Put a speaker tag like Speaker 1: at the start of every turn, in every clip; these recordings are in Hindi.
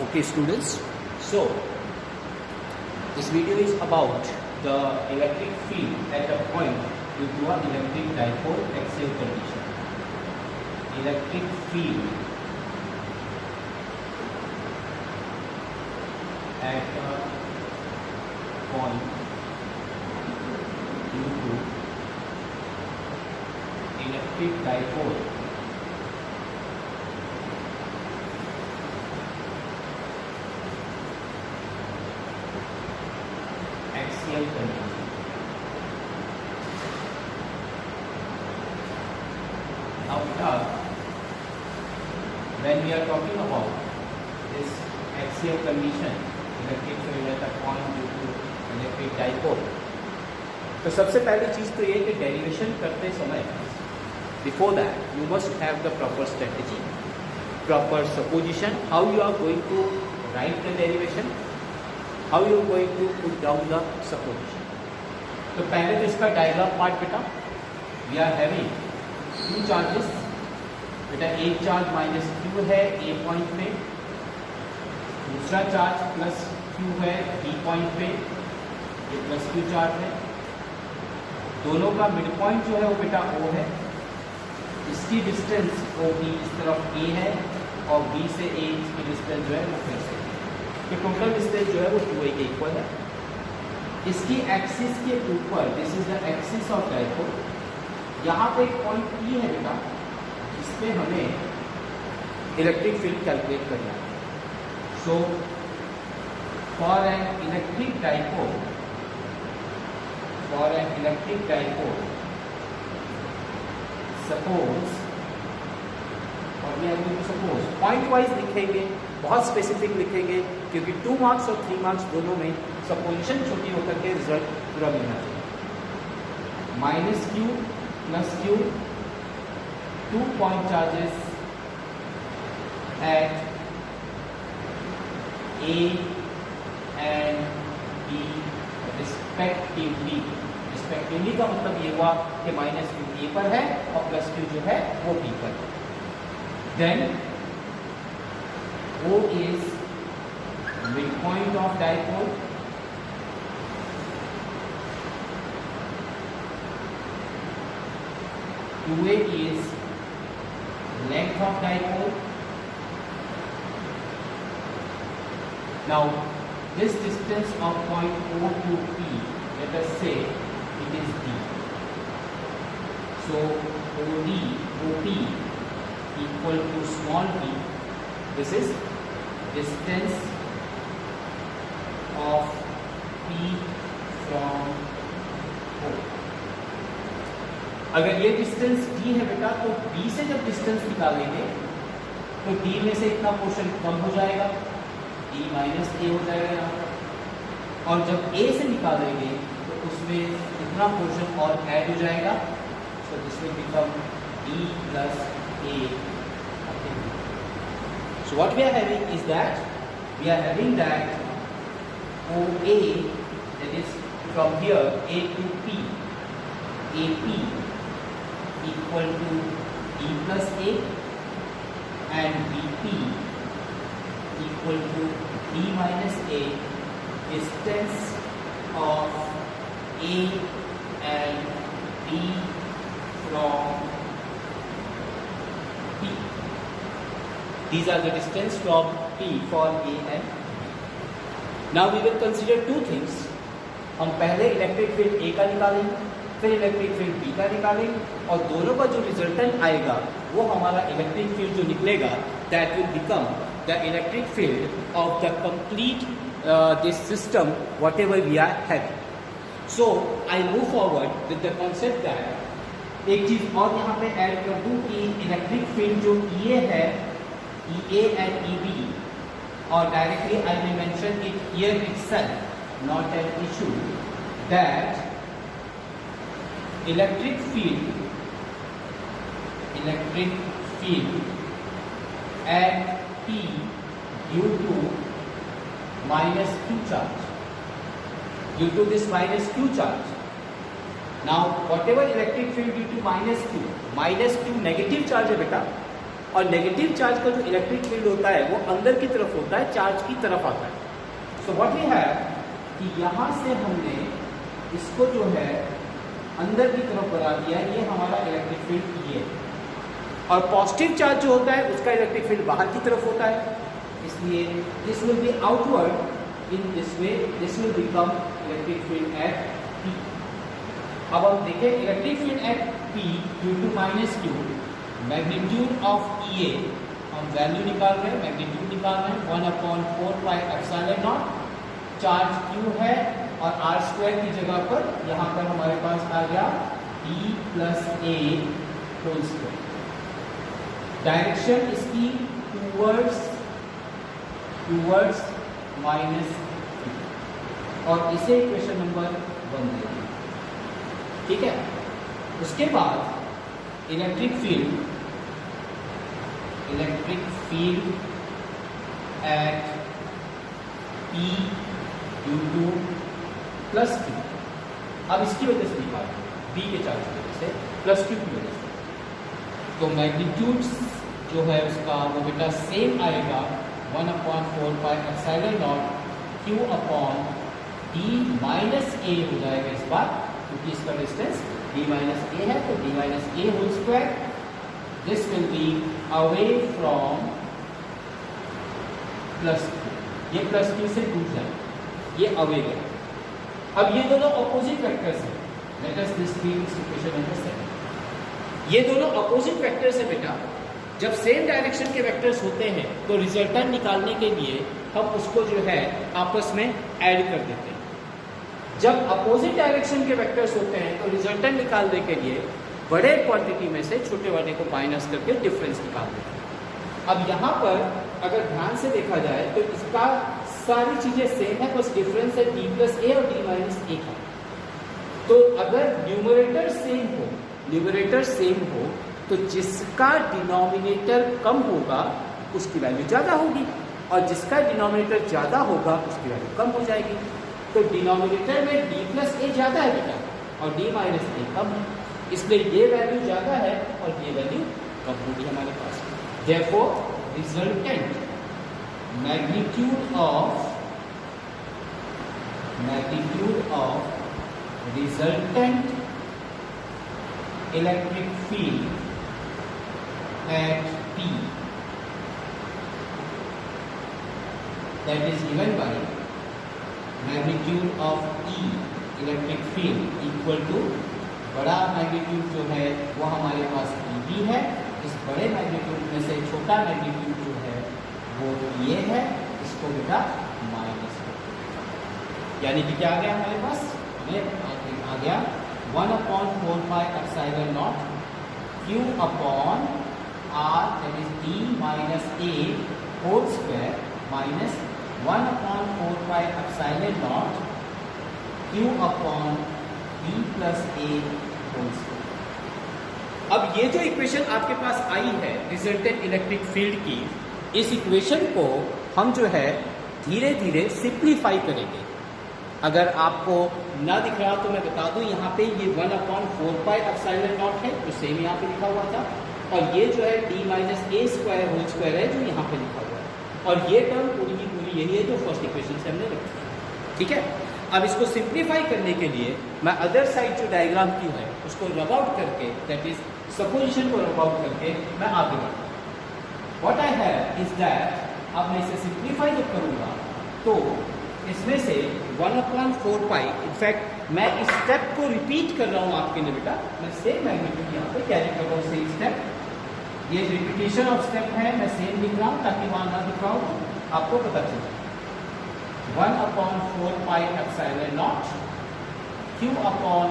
Speaker 1: Okay students, so this video is about the electric field at a point due to an electric dipole axial condition. Electric field at a point due to electric dipole axial condition. Now, when we are talking about this axial condition, electric field at a point due to electric dipole, तो सबसे पहली चीज तो ये कि डेरिवेशन करते समय before that you must have the proper strategy, proper supposition, how you are going to write the derivation, how you going to put down the supposition. तो पहले तो इसका डायग्राम पार्ट बेटा, we are having two charges बेटा. एक चार्ज माइनस क्यू है ए पॉइंट पे, दूसरा चार्ज प्लस क्यू है बी पॉइंट पे, ये प्लस क्यू चार्ज है. दोनों का मिड पॉइंट जो है वो बेटा ओ है. इसकी डिस्टेंस ओ बी इस तरफ ए है और बी से ए इसकी डिस्टेंस जो है वो फिर से, तो टोटल डिस्टेंस जो है वो 2a के इक्वल है. इसकी एक्सिस के ऊपर, this is the axis of dipole, यहाँ पे एक पॉइंट P है बेटा, जिसपे हमें इलेक्ट्रिक फील्ड कैलकुलेट करना है. So for an electric dipole, suppose, और we are going to suppose point wise लिखेंगे, बहुत स्पेसिफिक लिखेंगे, क्योंकि 2 मार्क्स और 3 मार्क्स दोनों में सपोजिशन छोटी होकर के रिजल्ट पूरा मिलना चाहिए. Minus Q plus Q, 2 point charges at A and B respectively. Respectively का मतलब ये हुआ कि माइनस क्यू ए पर है और प्लस क्यू जो है वो बी पर है. Then O is midpoint of dipole, A is length of dipole. Now this distance of point O to P, let us say it is D. So OP equal to small p, this is distance of P from O. अगर ये डिस्टेंस D है बेटा, तो B से जब डिस्टेंस निकालेंगे तो D में से इतना पोर्शन कम हो जाएगा, D माइनस A हो जाएगा यहाँ पर, और जब A से निकालेंगे तो उसमें इतना पोर्शन और ऐड हो जाएगा. So this will become D plus A. So what we are having is that OA, that is from here A to P, AP equal to D plus A, and BP equal to D minus A, distance of A and B from P. These are the distance from P for A and B. Now we will consider two things. हम पहले इलेक्ट्रिक फील्ड A का निकालेंगे, फिर इलेक्ट्रिक फील्ड B का निकालेंगे, और दोनों का जो रिजल्टेंट आएगा वो हमारा इलेक्ट्रिक फील्ड जो निकलेगा, that will become the electric field of the complete this system whatever we are having. So I move forward with the concept that एक चीज और यहाँ पे ऐड कर दूँ कि इलेक्ट्रिक फील्ड जो EA है, EA and EB, or directly I will mention it here itself, not an issue, that electric field at P due to minus Q charge, due to this minus Q charge, Now whatever electric field due to minus q negative charge है बेटा, और नेगेटिव चार्ज का जो इलेक्ट्रिक फील्ड होता है वो अंदर की तरफ होता है, चार्ज की तरफ आता है। सो व्हाट वी हैव कि यहाँ से हमने इसको जो है अंदर की तरफ बना दिया, ये हमारा इलेक्ट्रिक फील्ड ये। और पॉजिटिव चार्ज जो होता है उसका इलेक्ट्रिक फील्ड बाहर की तरफ होता है, इसलिए this will be outward in this way, this will become electric field at P। अब हम देखें electric field at P due to minus Q, magnitude of EA हम वैल्यू निकाल रहे हैं, मैग्नीट्यूड निकाल रहे हैं 1/4πε0। चार्ज Q है और r² की जगह पर यहाँ पर हमारे पास आ गया D+A²। डायरेक्शन इसकी टूवर्ड्स माइनस, और इसे इक्वेशन नंबर 1 देंगे। ठीक है, उसके बाद electric field at P due two plus Q। अब इसकी वजह से निकाल B के चार्ज की वजह से प्लस Q की वजह से, तो मैग्नीट्यूड जो है उसका वो बेटा सेम आएगा 1/4πε0 Q upon D minus A हो जाएगा इस बार, क्योंकि इसका डिस्टेंस D माइनस A है, तो D minus A whole square. This will be away from plus Q, ये प्लस Q से टूट जाए, ये अवे गया। अब ये दोनों ऑपोजिट वेक्टर्स हैं, let us discrete this equation number 7। ये दोनों ऑपोजिट वेक्टर्स हैं बेटा। जब सेम डायरेक्शन के वेक्टर्स होते हैं तो रिजल्टेंट निकालने के लिए हम उसको जो है आपस में ऐड कर देते हैं। जब अपोजिट डायरेक्शन के वेक्टर्स होते हैं तो रिजल्टेंट निकालने के लिए बड़े क्वांटिटी में से छोटे वाले को माइनस करके डिफरेंस निकाल देते हैं। अब यहाँ पर अगर ध्यान से देखा जाए तो इसका सारी चीजें सेम है, बस डिफरेंस है D+A और D माइनस A का। तो अगर न्यूमरेटर सेम हो तो जिसका डिनोमिनेटर कम होगा उसकी वैल्यू ज़्यादा होगी, और जिसका डिनोमिनेटर ज़्यादा होगा उसकी वैल्यू कम हो जाएगी। तो डिनोमिनेटर में D+A ज़्यादा है बेटा और D माइनस A कम है, इसलिए ये वैल्यू ज़्यादा है और ये वैल्यू कम होगी हमारे पास। Therefore, resultant magnitude of resultant electric field at P, that is given by magnitude of E electric field equal to बड़ा मैग्नीट्यूड जो है वो हमारे पास EB है, इस बड़े मैग्नीट्यूड में से छोटा मैग्नीट्यूड जो है वो ये है, इसको बेटा माइनस कर, यानी कि क्या आ गया हमारे पास, हमें आ गया 1/4πε0 Q upon R that is D minus A whole square minus 1/4πε0 Q upon D+A whole square. अब ये जो इक्वेशन आपके पास आई है रिजल्टेंट इलेक्ट्रिक फील्ड की, इस इक्वेशन को हम जो है धीरे धीरे सिंप्लीफाई करेंगे। अगर आपको ना दिख रहा तो मैं बता दूं, यहाँ पे ये 1/4πε0 है जो सेम यहाँ पे लिखा हुआ था, और ये जो है D minus A² whole square है जो यहाँ पे लिखा हुआ है, और ये टर्म पूरी की पूरी यही है जो फर्स्ट इक्वेशन से हमने रखी है। ठीक है, अब इसको सिंप्लीफाई करने के लिए मैं अदर साइड जो डायग्राम की है उसको रब आउट करके, दैट इज सपोजिशन को रब आउट करके मैं आगे बढ़ूँ। What I have is that, अब मैं इसे सिंप्लीफाई जब करूँगा तो इसमें से 1/4π, इनफैक्ट मैं इस स्टेप को रिपीट कर रहा हूँ आपके लिए बेटा, मैं सेम मैग्नीट्यूड यहाँ पे कैरी कर रहा हूँ, सेम स्टेप, ये रिपीटेशन ऑफ स्टेप है, मैं सेम लिख रहा हूँ ताकि वहाँ ना दिख रहा हूँ आपको पता चले। 1/4πε0 Q upon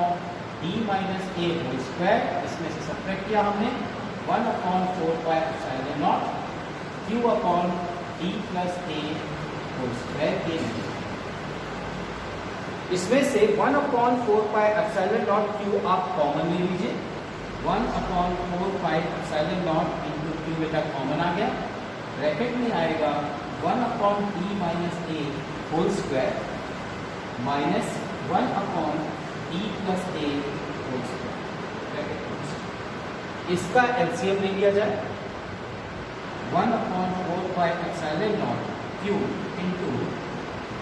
Speaker 1: D minus A whole square, इसमें से सब्ट्रैक्ट किया हमने 1/4πε0 Q upon D+A whole square के लिए। इसमें से 1/4πε0 Q आप कॉमन ले लीजिए, 1/4πε0 इंटू Q बेटा कॉमन आ गया, ब्रैकेट में आएगा 1/D minus A whole square minus 1/D+A whole square. इसका एलसीएम ले लिया जाए 1/4πε0 q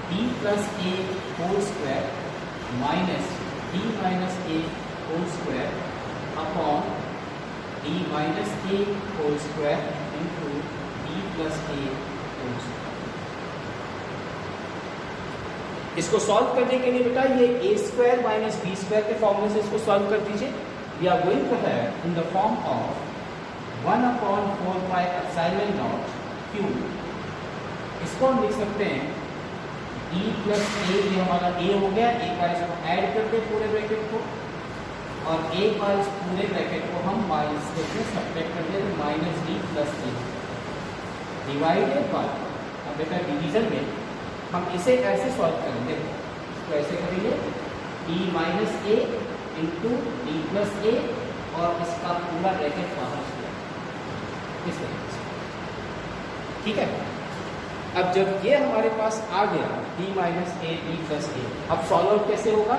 Speaker 1: d plus a whole square minus d minus a whole square upon d minus a whole square into d plus a whole square। इसको सॉल्व करने के लिए बेटा ये a square minus b square के फॉर्मूले से इसको सॉल्व कर दीजिए। We are going to have in the form of 1/4πε0 q। इसको हम लिख सकते हैं e प्लस a, ये हमारा a हो गया। एक बार इसको ऐड कर दे पूरे ब्रैकेट को, और एक बार इस पूरे ब्रैकेट को हम माइनस से सब्ट्रैक्ट कर दे तो minus d plus a divided by, अब बेटा डिवीजन में हम इसे ऐसे सॉल्व करेंगे, इसको ऐसे करेंगे d minus a into D plus A, और इसका पूरा ब्रैकेट बाहर से इस तरीके से, ठीक है। अब जब ये हमारे पास आ गया d minus A D plus A, अब सॉल्व आउट कैसे होगा,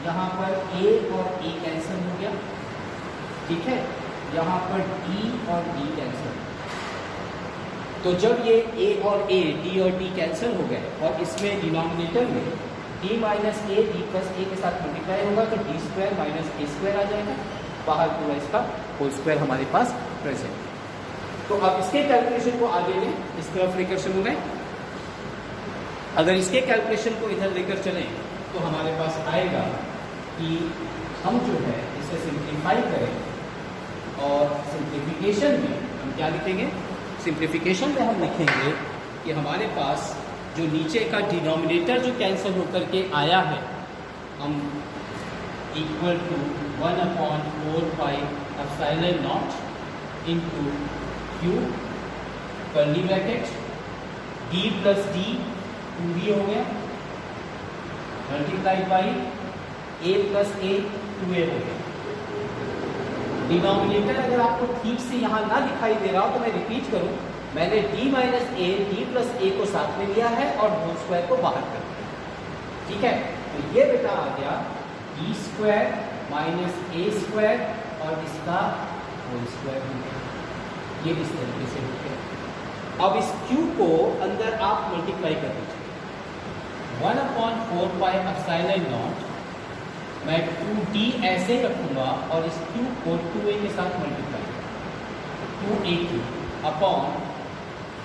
Speaker 1: यहाँ पर a और a कैंसिल हो गया, ठीक है। यहाँ पर d और d कैंसिल, तो जब ये a और a, d और d कैंसिल हो गए और इसमें डिनोमिनेटर में d minus A D plus A के साथ मल्टीप्लाई होगा तो d square minus a square आ जाएगा, बाहर पूरा इसका होल स्क्वायर हमारे पास प्रेजेंट। तो अब इसके कैलकुलेशन को आगे में इस तरफ लेकर चलूंगा। अगर इसके कैलकुलेशन को इधर लेकर चलें तो हमारे पास आएगा कि हम जो है इसे सिंप्लीफाई करें, और सिंप्लीफिकेशन में हम क्या लिखेंगे, सिंप्लीफिकेशन में हम लिखेंगे कि हमारे पास जो नीचे का डिनोमिनेटर जो कैंसिल होकर के आया है, हम equal to 1/4πε0 into Q curly bracket d plus d 2d हो गया, multiply by a plus a 2a हो गया। डिनोमिनेटर अगर आपको ठीक से यहाँ ना दिखाई दे रहा हो तो मैं रिपीट करूँ, मैंने d minus A D plus A को साथ में लिया है और होल स्क्वायर को बाहर कर दिया, ठीक है। तो ये बेटा आ गया d स्क्वायर माइनस ए स्क्वायर और इसका होल स्क्वायर हो गया, ये इस तरीके से हो गया। अब इस q को अंदर आप मल्टीप्लाई कर दीजिए, 1/4πε0 मैं 2d ऐसे रखूंगा और इस q को 2a के साथ multiply, 2a upon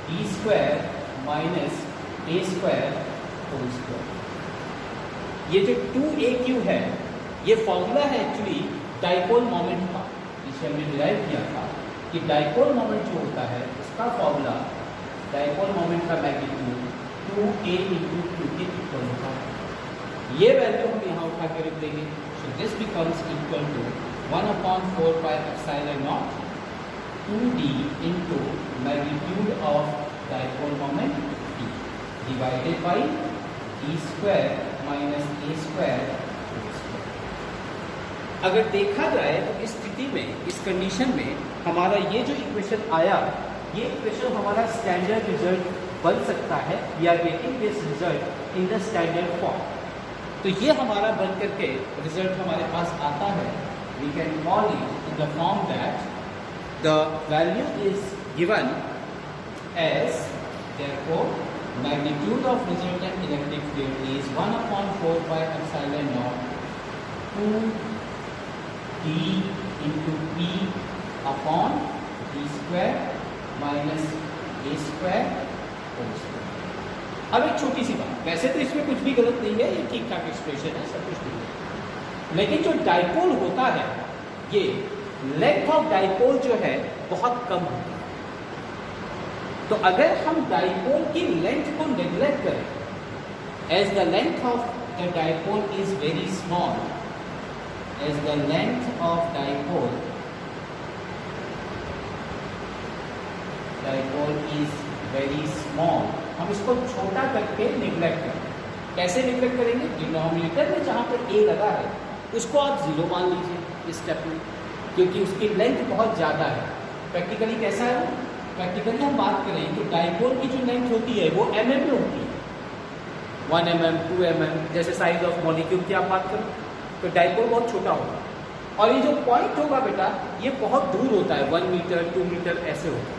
Speaker 1: d square minus a square whole square. ये जो 2aq है ये फॉर्मूला है एक्चुअली डाइपोल मोमेंट का, जिसे हमने डिराइव किया था कि डाइपोल मोमेंट जो होता है उसका फॉर्मूला, डाइपोल मोमेंट का मैग्नीट्यूड 2a इंटू q के इक्वल होता है। ये वैल्यू हम यहाँ उठा के रख देंगे, so this becomes equal to 1/4πε0 2d into magnitude of dipole moment d divided by d square minus a square. अगर देखा जाए तो इस स्थिति में, इस कंडीशन में हमारा ये जो इक्वेशन आया, ये इक्वेशन हमारा स्टैंडर्ड रिजल्ट बन सकता है। We are getting this result in the standard form. तो ये हमारा बन करके रिजल्ट हमारे पास आता है। We can call it in the form that the value is given as, therefore magnitude of resultant electric field is 1/4πε0 2d into p upon d square minus a square whole square। अब एक छोटी सी बात, वैसे तो इसमें कुछ भी गलत नहीं है, ये ठीक ठाक एक्सप्रेशन है, सब कुछ ठीक है, लेकिन जो डाइपोल होता है ये लेंथ ऑफ डाइपोल जो है बहुत कम होती है। तो अगर हम डाइपोल की लेंथ को नेग्लेक्ट करें, as the length of the dipole is very small, as the length of dipole is very small, हम इसको छोटा करके निग्लेक्ट करें। कैसे निग्लेक्ट करेंगे, डिनोमिनेटर में जहाँ पर a लगा है उसको आप 0 मान लीजिए इस स्टेप में, क्योंकि उसकी लेंथ बहुत ज़्यादा है। प्रैक्टिकली कैसा है, प्रैक्टिकली हम बात करें तो डाइपोल की जो लेंथ होती है वो mm में होती है, 1 mm 2 mm, जैसे साइज ऑफ मॉलिक्यूल की आप बात करें तो डाइपोल बहुत छोटा होगा, और ये जो पॉइंट होगा बेटा ये बहुत दूर होता है, 1 मीटर 2 मीटर ऐसे होता है।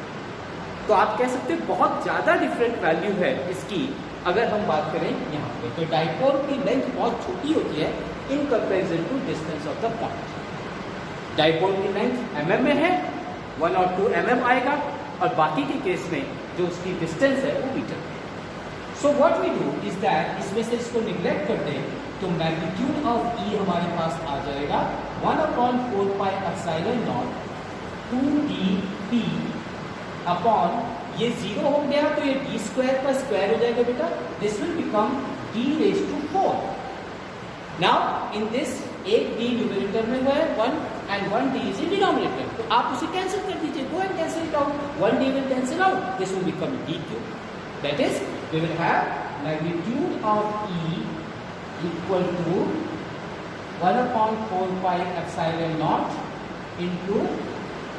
Speaker 1: तो आप कह सकते हैं बहुत ज़्यादा डिफरेंट वैल्यू है इसकी अगर हम बात करें यहाँ पे। तो डाइपोल की लेंथ बहुत छोटी होती है in comparison to distance of the point. Dipole की लेंथ mm में है, 1 और 2 mm आएगा, और बाकी के केस में जो उसकी डिस्टेंस है वो मीटर में। So what we do is that इसमें से इसको निग्लेक्ट कर दें तो मैग्नीट्यूड ऑफ E हमारे पास आ जाएगा 1/4 pi epsilon not 2dP upon, ये 0 हो गया तो ये d स्क्वायर का स्क्वायर हो जाएगा बेटा, this will become d raise to 4। Now in this एक d न्यूमरेटर में हुआ है 1 and 1d is in denominator, तो आप उसे कैंसिल कर दीजिए, go and cancel it out, 1d will cancel out, this will become d cube, that is we will have magnitude of E equal to 1/4 pi epsilon naught into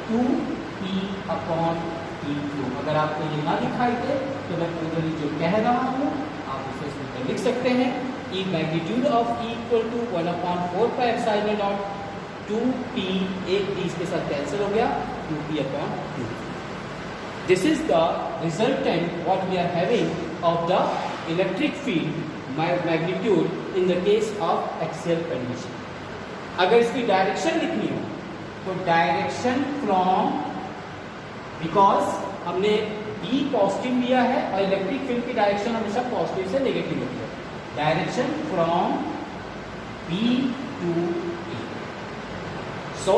Speaker 1: 2p upon e cube. अगर आपको ये ना दिखाई दे तो मैं पूरी जो कह रहा हूँ आप उसे इसमें पर लिख सकते हैं। E magnitude of E equal to 1/4 pi epsilon naught 2p, एक d इसके साथ कैंसिल हो गया, 2p upon 2। This is the resultant what we are having of the electric field magnitude in the case of axial condition. अगर इसकी डायरेक्शन लिखनी हो तो डायरेक्शन फ्रॉम, बिकॉज हमने B पॉजिटिव लिया है और इलेक्ट्रिक फील्ड की डायरेक्शन हमेशा पॉजिटिव से नेगेटिव होती है, direction from B to A। So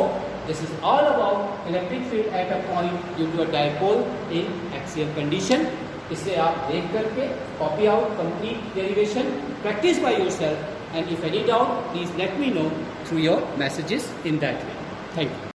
Speaker 1: this is all about electric field at a point due to a dipole in axial condition. इसे आप देख करके copy out complete derivation, practice by yourself, and if any doubt please let me know through your messages in that way. Thank you.